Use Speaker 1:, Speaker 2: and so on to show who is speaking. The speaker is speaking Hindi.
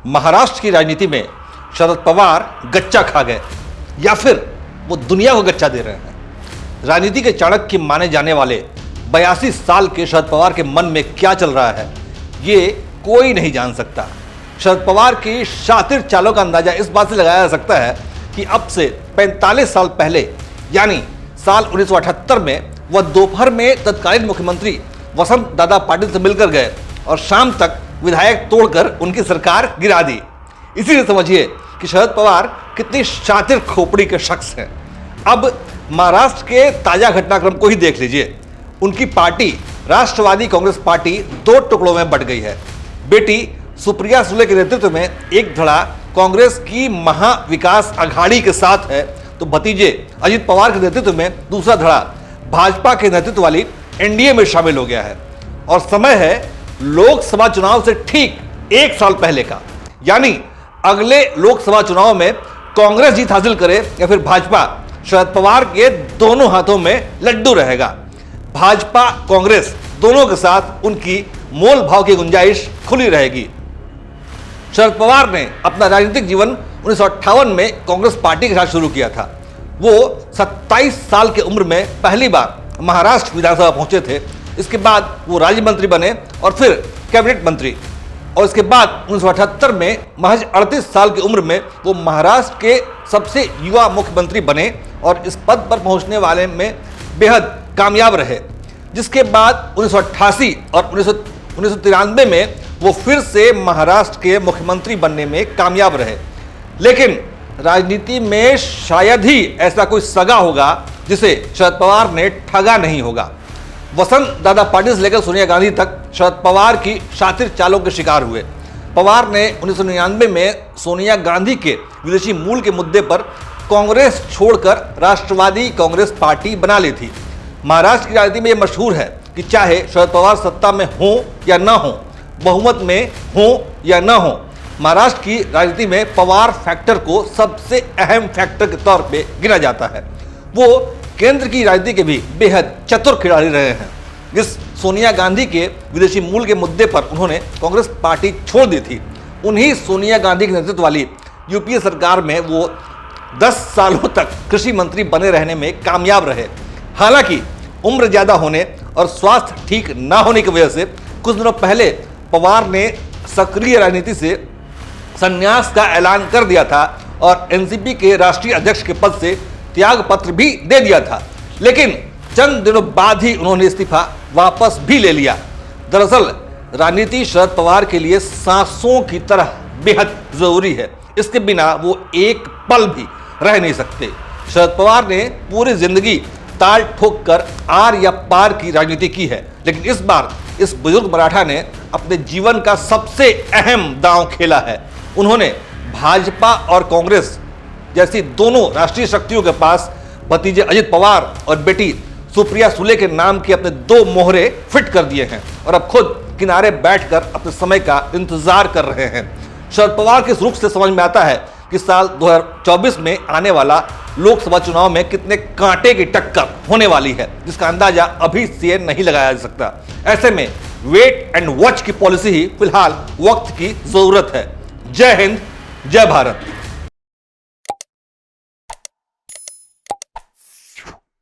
Speaker 1: महाराष्ट्र की राजनीति में शरद पवार गच्चा खा गए या फिर वो दुनिया को गच्चा दे रहे हैं। राजनीति के चाणक्य माने जाने वाले 82 साल के शरद पवार के मन में क्या चल रहा है, ये कोई नहीं जान सकता। शरद पवार की शातिर चालों का अंदाजा इस बात से लगाया जा सकता है कि अब से 45 साल पहले यानी साल 1978 में वह दोपहर में तत्कालीन मुख्यमंत्री वसंत दादा पाटिल से मिलकर गए और शाम तक विधायक तोड़कर उनकी सरकार गिरा दी। इसीलिए समझिए कि शरद पवार कितनी शातिर खोपड़ी के शख्स हैं। अब महाराष्ट्र के ताजा घटनाक्रम को ही देख लीजिए। उनकी पार्टी राष्ट्रवादी कांग्रेस पार्टी दो टुकड़ों में बंट गई है। बेटी सुप्रिया सुले के नेतृत्व में एक धड़ा कांग्रेस की महाविकास अघाड़ी के साथ है, तो भतीजे अजित पवार के नेतृत्व में दूसरा धड़ा भाजपा के नेतृत्व वाली एनडीए में शामिल हो गया है। और समय है लोकसभा चुनाव से ठीक एक साल पहले का, यानी अगले लोकसभा चुनाव में कांग्रेस जीत हासिल करे या फिर भाजपा, शरद पवार के दोनों हाथों में लड्डू रहेगा। भाजपा कांग्रेस दोनों के साथ उनकी मोल भाव की गुंजाइश खुली रहेगी। शरद पवार ने अपना राजनीतिक जीवन 1958 में कांग्रेस पार्टी के साथ शुरू किया था। वो 27 साल की उम्र में पहली बार महाराष्ट्र विधानसभा पहुंचे थे। इसके बाद वो राज्य मंत्री बने और फिर कैबिनेट मंत्री, और इसके बाद 1978 में महज 38 साल की उम्र में वो महाराष्ट्र के सबसे युवा मुख्यमंत्री बने और इस पद पर पहुंचने वाले में बेहद कामयाब रहे। जिसके बाद 1988 और 1993 में वो फिर से महाराष्ट्र के मुख्यमंत्री बनने में कामयाब रहे। लेकिन राजनीति में शायद ही ऐसा कोई सगा होगा जिसे शरद पवार ने ठगा नहीं होगा। वसंत दादा पाटिल से लेकर सोनिया गांधी तक शरद पवार की शातिर चालों के शिकार हुए। पवार ने 1999 में सोनिया गांधी के विदेशी मूल के मुद्दे पर कांग्रेस छोड़कर राष्ट्रवादी कांग्रेस पार्टी बना ली थी। महाराष्ट्र की राजनीति में यह मशहूर है कि चाहे शरद पवार सत्ता में हो या न हो, बहुमत में हो या न हो, महाराष्ट्र की राजनीति में पवार फैक्टर को सबसे अहम फैक्टर के तौर पे गिना जाता है। वो केंद्र की राजनीति के भी बेहद चतुर खिलाड़ी रहे हैं। जिस सोनिया गांधी के विदेशी मूल के मुद्दे पर उन्होंने कांग्रेस पार्टी छोड़ दी थी, उन्हीं सोनिया गांधी के नेतृत्व वाली यूपीए सरकार में वो 10 सालों तक कृषि मंत्री बने रहने में कामयाब रहे। हालांकि उम्र ज़्यादा होने और स्वास्थ्य ठीक ना होने की वजह से कुछ दिनों पहले पवार ने सक्रिय राजनीति से संन्यास का ऐलान कर दिया था और एनसीपी के राष्ट्रीय अध्यक्ष के पद से त्याग पत्र भी दे दिया था। लेकिन चंद दिनों बाद ही उन्होंने इस्तीफा वापस भी ले लिया। दरअसल राजनीति शरद पवार के लिए सांसों की तरह बेहद जरूरी है। इसके बिना वो एक पल भी रह नहीं सकते। शरद पवार ने पूरी जिंदगी ताल ठोक कर आर या पार की राजनीति की है, लेकिन इस बार इस बुजुर्ग मराठा ने अपने जीवन का सबसे अहम दांव खेला है। उन्होंने भाजपा और कांग्रेस जैसी दोनों राष्ट्रीय शक्तियों के पास भतीजे अजित पवार और बेटी सुप्रिया सुले के नाम के अपने 2 मोहरे फिट कर दिए हैं और अब खुद किनारे बैठकर अपने समय का इंतजार कर रहे हैं। शरद पवार के इस रुख से समझ में आता है कि साल 2024 में आने वाला लोकसभा चुनाव में कितने कांटे की टक्कर होने वाली है, जिसका अंदाजा अभी से नहीं लगाया जा सकता। ऐसे में वेट एंड वॉच की पॉलिसी ही फिलहाल वक्त की जरूरत है। जय हिंद, जय भारत।